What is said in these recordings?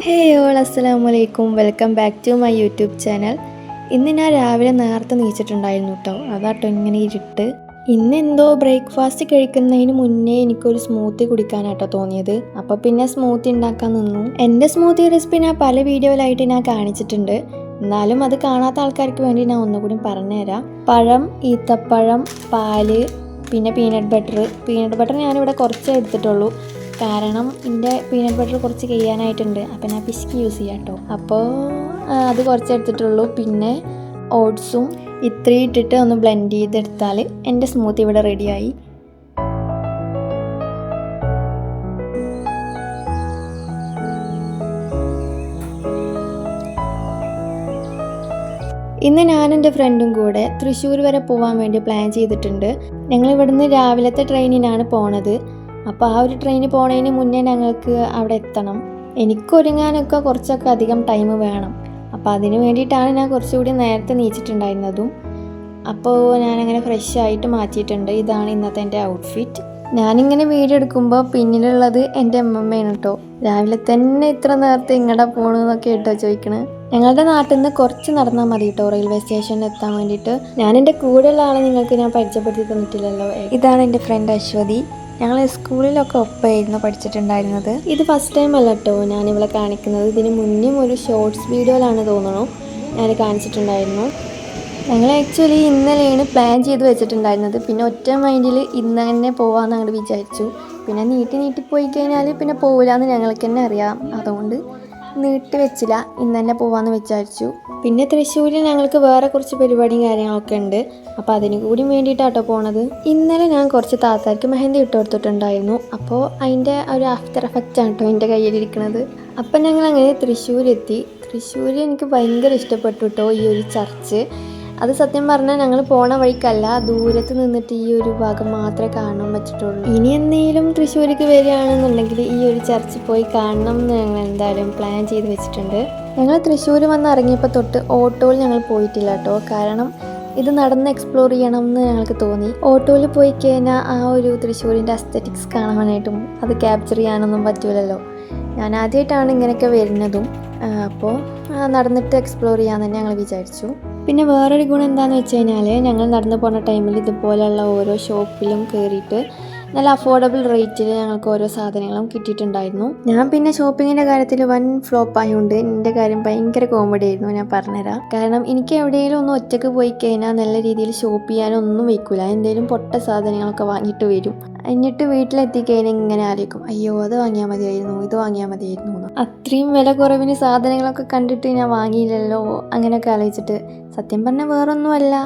ഹേ all അസ്സലാമു അലൈക്കും, welcome back to my YouTube channel. ഇന്ന് ഞാൻ രാവിലെ നേരത്തെ നീച്ചിട്ടുണ്ടായിരുന്നു കേട്ടോ. അതാട്ടോ ഇങ്ങനെ ഇരുട്ട്. ഇന്ന് എന്തോ ബ്രേക്ക്ഫാസ്റ്റ് കഴിക്കുന്നതിന് മുന്നേ എനിക്കൊരു സ്മൂത്തി കുടിക്കാനാട്ടോ തോന്നിയത്. അപ്പോൾ പിന്നെ സ്മൂത്തി ഉണ്ടാക്കാൻ നിന്നു. എൻ്റെ സ്മൂത്തി റെസിപ്പി ഞാൻ പല വീഡിയോയിലായിട്ട് ഞാൻ കാണിച്ചിട്ടുണ്ട്. എന്നാലും അത് കാണാത്ത ആൾക്കാർക്ക് വേണ്ടി ഞാൻ ഒന്നുകൂടി പറഞ്ഞുതരാം. പഴം, ഈത്തപ്പഴം, പാല്, പിന്നെ പീനട്ട് ബട്ടർ ഞാനിവിടെ കുറച്ചേ എടുത്തിട്ടുള്ളൂ. കാരണം എൻ്റെ പീനട്ട് ബട്ടർ കുറച്ച് കഴിയാനായിട്ടുണ്ട്. അപ്പം ഞാൻ പിശുക്കി യൂസ് ചെയ്യാം കേട്ടോ. അപ്പോൾ അത് കുറച്ച് എടുത്തിട്ടുള്ളൂ. പിന്നെ ഓട്സും ഇത്രയും ഇട്ടിട്ട് ഒന്ന് ബ്ലെൻഡ് ചെയ്തെടുത്താൽ എൻ്റെ സ്മൂത്തി ഇവിടെ റെഡിയായി. ഇന്ന് ഞാനും എൻ്റെ ഫ്രണ്ടും കൂടെ തൃശ്ശൂർ വരെ പോകാൻ വേണ്ടി പ്ലാൻ ചെയ്തിട്ടുണ്ട്. ഞങ്ങൾ ഇവിടുന്ന് രാവിലത്തെ ട്രെയിനിനാണ് പോണത്. അപ്പോൾ ആ ഒരു ട്രെയിനിൽ പോണതിന് മുന്നേ ഞങ്ങൾക്ക് അവിടെ എത്തണം. എനിക്കൊരുങ്ങാനൊക്കെ കുറച്ചൊക്കെ അധികം ടൈം വേണം. അപ്പോൾ അതിന് വേണ്ടിയിട്ടാണ് ഞാൻ കുറച്ചുകൂടി നേരത്തെ നീച്ചിട്ടുണ്ടായിരുന്നതും. അപ്പോൾ ഞാനങ്ങനെ ഫ്രഷ് ആയിട്ട് മാറ്റിയിട്ടുണ്ട്. ഇതാണ് ഇന്നത്തെ എൻ്റെ ഔട്ട്ഫിറ്റ്. ഞാനിങ്ങനെ വീഡിയോ എടുക്കുമ്പോൾ പിന്നിലുള്ളത് എൻ്റെ അമ്മമ്മയാണ് കേട്ടോ. രാവിലെ തന്നെ ഇത്ര നേരത്തെ ഇങ്ങടെ പോകണമെന്നൊക്കെ കേട്ടോ ചോദിക്കണത്. ഞങ്ങളുടെ നാട്ടിൽ നിന്ന് കുറച്ച് നടന്നാൽ മതി കേട്ടോ റെയിൽവേ സ്റ്റേഷനിൽ എത്താൻ വേണ്ടിയിട്ട്. ഞാൻ എൻ്റെ കൂടെയുള്ള ആളെ നിങ്ങൾക്ക് ഞാൻ പരിചയപ്പെടുത്തി തന്നിട്ടില്ലല്ലോ. ഇതാണ് എൻ്റെ ഫ്രണ്ട് അശ്വതി. ഞങ്ങൾ സ്കൂളിലൊക്കെ ഒപ്പമായിരുന്നു പഠിച്ചിട്ടുണ്ടായിരുന്നത്. ഇത് ഫസ്റ്റ് ടൈം അല്ല കേട്ടോ ഞാനിവിടെ കാണിക്കുന്നത്. ഇതിന് മുന്നേയും ഒരു ഷോർട്സ് വീഡിയോയിലാണ് തോന്നുന്നു ഞാൻ കാണിച്ചിട്ടുണ്ടായിരുന്നു. ഞങ്ങൾ ആക്ച്വലി ഇന്നലെയാണ് പ്ലാൻ ചെയ്ത് വെച്ചിട്ടുണ്ടായിരുന്നത്. പിന്നെ ഒറ്റ മൈൻഡിൽ ഇന്ന് തന്നെ പോകാമെന്ന് അങ്ങോട്ട് വിചാരിച്ചു. പിന്നെ നീട്ടി പോയി കഴിഞ്ഞാൽ പിന്നെ പോകില്ലാന്ന് ഞങ്ങൾക്ക് തന്നെ അറിയാം. അതുകൊണ്ട് നീട്ടി വെച്ചില്ല, ഇന്ന് തന്നെ പോകാമെന്ന് വിചാരിച്ചു. പിന്നെ തൃശ്ശൂരിൽ ഞങ്ങൾക്ക് വേറെ കുറച്ച് പരിപാടിയും കാര്യങ്ങളൊക്കെ ഉണ്ട്. അപ്പോൾ അതിന് കൂടി വേണ്ടിയിട്ടാട്ടോ പോണത്. ഇന്നലെ ഞാൻ കുറച്ച് താത്താർക്ക് മെഹന്തി ഇട്ട് കൊടുത്തിട്ടുണ്ടായിരുന്നു. അപ്പോൾ അതിൻ്റെ ഒരു ആഫ്റ്റർ എഫക്റ്റ് ആണ് കേട്ടോ എൻ്റെ കയ്യിലിരിക്കുന്നത്. അപ്പം ഞങ്ങൾ അങ്ങനെ തൃശ്ശൂരെത്തി. തൃശ്ശൂർ എനിക്ക് ഭയങ്കര ഇഷ്ടപ്പെട്ടു കേട്ടോ ഈ ഒരു ചർച്ച്. അത് സത്യം പറഞ്ഞാൽ ഞങ്ങൾ പോണ വഴിക്കല്ല, ദൂരത്ത് നിന്നിട്ട് ഈ ഒരു ഭാഗം മാത്രമേ കാണാൻ പറ്റിയിട്ടുള്ളൂ. ഇനി എന്തെങ്കിലും തൃശ്ശൂർക്ക് വരികയാണെന്നുണ്ടെങ്കിൽ ഈ ഒരു ചർച്ച് പോയി കാണണം എന്ന് ഞങ്ങൾ എന്തായാലും പ്ലാൻ ചെയ്ത് വെച്ചിട്ടുണ്ട്. ഞങ്ങൾ തൃശ്ശൂർ വന്ന് ഇറങ്ങിയപ്പോൾ തൊട്ട് ഓട്ടോയിൽ ഞങ്ങൾ പോയിട്ടില്ല കേട്ടോ. കാരണം ഇത് നടന്ന് എക്സ്പ്ലോർ ചെയ്യണം എന്ന് ഞങ്ങൾക്ക് തോന്നി. ഓട്ടോയിൽ പോയി കഴിഞ്ഞാൽ ആ ഒരു തൃശ്ശൂരിൻ്റെ അസ്തെറ്റിക്സ് കാണാനായിട്ടും അത് ക്യാപ്ചർ ചെയ്യാനൊന്നും പറ്റൂലല്ലോ. ഞാൻ ആദ്യമായിട്ടാണ് ഇങ്ങനെയൊക്കെ വരുന്നതും. അപ്പോൾ നടന്നിട്ട് എക്സ്പ്ലോർ ചെയ്യാമെന്ന് തന്നെ ഞങ്ങൾ വിചാരിച്ചു. പിന്നെ വേറൊരു ഗുണം എന്താണെന്ന് വെച്ച് കഴിഞ്ഞാൽ ഞങ്ങൾ നടന്നു പോകുന്ന ടൈമിൽ ഇതുപോലെയുള്ള ഓരോ ഷോപ്പിലും കയറിയിട്ട് നല്ല അഫോർഡബിൾ റേറ്റിൽ ഞങ്ങൾക്ക് ഓരോ സാധനങ്ങളും കിട്ടിയിട്ടുണ്ടായിരുന്നു. ഞാൻ പിന്നെ ഷോപ്പിങ്ങിൻ്റെ കാര്യത്തിൽ വൻ ഫ്ലോപ്പ് ആയതുകൊണ്ട് എൻ്റെ കാര്യം ഭയങ്കര കോമഡി ആയിരുന്നു. ഞാൻ പറഞ്ഞുതരാം. കാരണം എനിക്ക് എവിടെയെങ്കിലും ഒന്ന് ഒറ്റയ്ക്ക് പോയി കഴിഞ്ഞാൽ നല്ല രീതിയിൽ ഷോപ്പ് ചെയ്യാനൊന്നും വയ്ക്കില്ല. എന്തെങ്കിലും പൊട്ട സാധനങ്ങളൊക്കെ വാങ്ങിയിട്ട് വരും. എന്നിട്ട് വീട്ടിലെത്തിക്കഴിഞ്ഞാൽ ഇങ്ങനെ ആലോചിക്കും, അയ്യോ അത് വാങ്ങിയാൽ മതിയായിരുന്നു, ഇത് വാങ്ങിയാൽ മതിയായിരുന്നു. അത്രയും വില കുറവിന് സാധനങ്ങളൊക്കെ കണ്ടിട്ട് ഞാൻ വാങ്ങിയില്ലല്ലോ അങ്ങനെയൊക്കെ ആലോചിച്ചിട്ട്. സത്യം പറഞ്ഞാൽ വേറൊന്നുമല്ല,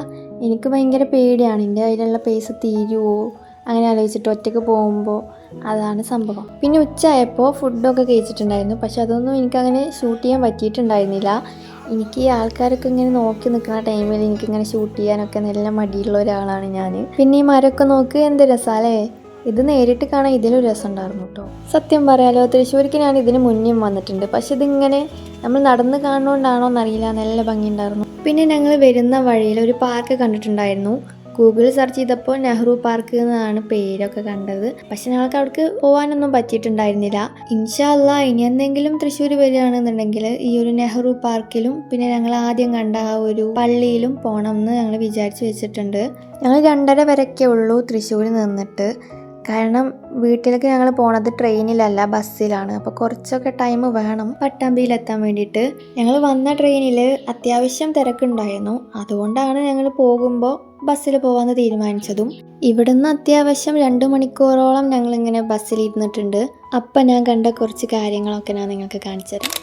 എനിക്ക് ഭയങ്കര പേടിയാണ് എൻ്റെ കയ്യിലുള്ള പൈസ തീരുമോ അങ്ങനെ ആലോചിച്ചിട്ട് ഒറ്റയ്ക്ക് പോകുമ്പോൾ. അതാണ് സംഭവം. പിന്നെ ഉച്ചയായപ്പോൾ ഫുഡൊക്കെ കഴിച്ചിട്ടുണ്ടായിരുന്നു. പക്ഷെ അതൊന്നും എനിക്കങ്ങനെ ഷൂട്ട് ചെയ്യാൻ പറ്റിയിട്ടുണ്ടായിരുന്നില്ല. എനിക്ക് ഈ ആൾക്കാരൊക്കെ ഇങ്ങനെ നോക്കി നിൽക്കുന്ന ടൈമിൽ എനിക്കിങ്ങനെ ഷൂട്ട് ചെയ്യാനൊക്കെ നല്ല മടിയുള്ള ഒരാളാണ് ഞാൻ. പിന്നെ ഈ മരമൊക്കെ നോക്ക്, എന്ത് രസമല്ലേ. ഇത് നേരിട്ട് കാണാൻ ഇതിലും രസം ഉണ്ടായിരുന്നു കേട്ടോ. സത്യം പറയാലോ, തൃശ്ശൂർക്ക് ഞാൻ ഇതിന് മുന്നേ വന്നിട്ടുണ്ട്. പക്ഷെ ഇതിങ്ങനെ നമ്മൾ നടന്ന് കാണുന്നതുകൊണ്ടാണോ എന്നറിയില്ല, നല്ല ഭംഗിയുണ്ടായിരുന്നു. പിന്നെ ഞങ്ങൾ വരുന്ന വഴിയിൽ ഒരു പാർക്ക് കണ്ടിട്ടുണ്ടായിരുന്നു. ഗൂഗിളിൽ സെർച്ച് ചെയ്തപ്പോൾ നെഹ്റു പാർക്ക് എന്നാണ് പേരൊക്കെ കണ്ടത്. പക്ഷെ ഞങ്ങൾക്ക് അവിടേക്ക് പോകാനൊന്നും പറ്റിയിട്ടുണ്ടായിരുന്നില്ല. ഇൻഷാ അല്ലാഹ് ഇനി എന്തെങ്കിലും തൃശ്ശൂർ വരികയാണെന്നുണ്ടെങ്കിൽ ഈ ഒരു നെഹ്റു പാർക്കിലും പിന്നെ ഞങ്ങൾ ആദ്യം കണ്ട ആ ഒരു പള്ളിയിലും പോകണം എന്ന് ഞങ്ങൾ വിചാരിച്ച് വെച്ചിട്ടുണ്ട്. ഞങ്ങൾ 2:30 വരെയൊക്കെ ഉള്ളൂ തൃശ്ശൂർ നിന്നിട്ട്. കാരണം വീട്ടിലേക്ക് ഞങ്ങൾ പോണത് ട്രെയിനിലല്ല, ബസ്സിലാണ്. അപ്പോൾ കുറച്ചൊക്കെ ടൈം വേണം പട്ടാമ്പിയിലെത്താൻ വേണ്ടിയിട്ട്. ഞങ്ങൾ വന്ന ട്രെയിനിൽ അത്യാവശ്യം തിരക്കുണ്ടായിരുന്നു. അതുകൊണ്ടാണ് ഞങ്ങൾ പോകുമ്പോൾ ബസ്സിൽ പോകാമെന്ന് തീരുമാനിച്ചതും. ഇവിടുന്ന് അത്യാവശ്യം 2 മണിക്കൂറോളം ഞങ്ങളിങ്ങനെ ബസ്സിൽ ഇരുന്നിട്ടുണ്ട്. അപ്പം ഞാൻ കണ്ട കുറച്ച് കാര്യങ്ങളൊക്കെ ഞാൻ നിങ്ങൾക്ക് കാണിച്ചു തരാം.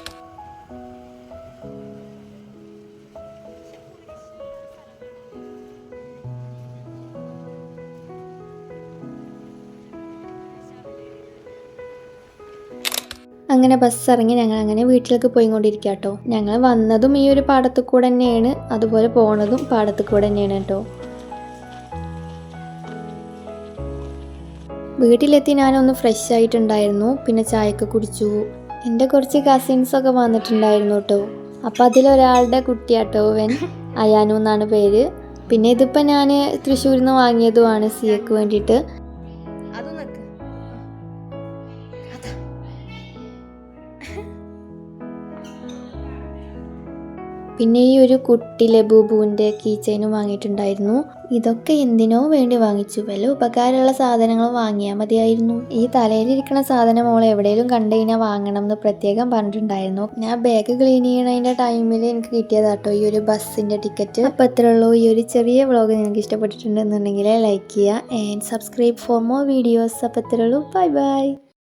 അങ്ങനെ ബസ് ഇറങ്ങി ഞങ്ങൾ അങ്ങനെ വീട്ടിലേക്ക് പോയിക്കൊണ്ടിരിക്കുക കേട്ടോ. ഞങ്ങൾ വന്നതും ഈ ഒരു പാടത്തു കൂടെ തന്നെയാണ്, അതുപോലെ പോണതും പാടത്തു കൂടെ തന്നെയാണ് കേട്ടോ. വീട്ടിലെത്തി ഞാനൊന്ന് ഫ്രഷ് ആയിട്ടുണ്ടായിരുന്നു. പിന്നെ ചായയൊക്കെ കുടിച്ചു. എൻ്റെ കുറച്ച് കസിൻസൊക്കെ വന്നിട്ടുണ്ടായിരുന്നു കേട്ടോ. അപ്പം അതിലൊരാളുടെ കുട്ടിയാട്ടോ ഇവൻ, അയാനു എന്നാണ് പേര്. പിന്നെ ഇതിപ്പോൾ ഞാൻ തൃശ്ശൂരിൽ നിന്ന് വാങ്ങിയതുമാണ് സിയക്ക് വേണ്ടിയിട്ട്. പിന്നെ ഈ ഒരു കുട്ടി ലബൂബുവിൻ്റെ കീ ചെയിനും വാങ്ങിയിട്ടുണ്ടായിരുന്നു. ഇതൊക്കെ എന്തിനോ വേണ്ടി വാങ്ങിച്ചു. വല്ല ഉപകാരമുള്ള സാധനങ്ങൾ വാങ്ങിയാൽ മതിയായിരുന്നു. ഈ തലയിലിരിക്കുന്ന സാധനം മോൾ എവിടെയെങ്കിലും കണ്ടു കഴിഞ്ഞാൽ വാങ്ങണം എന്ന് പ്രത്യേകം പറഞ്ഞിട്ടുണ്ടായിരുന്നു. ഞാൻ ബാഗ് ക്ലീൻ ചെയ്യണതിൻ്റെ ടൈമിൽ എനിക്ക് കിട്ടിയതാട്ടോ ഈ ഒരു ബസ്സിൻ്റെ ടിക്കറ്റ്. അപ്പോൾ അത്രേ ഉള്ളൂ. ഈ ഒരു ചെറിയ വ്ളോഗ് നിങ്ങൾക്ക് ഇഷ്ടപ്പെട്ടിട്ടുണ്ടെന്നുണ്ടെങ്കിൽ ലൈക്ക് ചെയ്യുക and subscribe for more videos. അപ്പോൾ അത്രേ ഉള്ളൂ. Bye bye.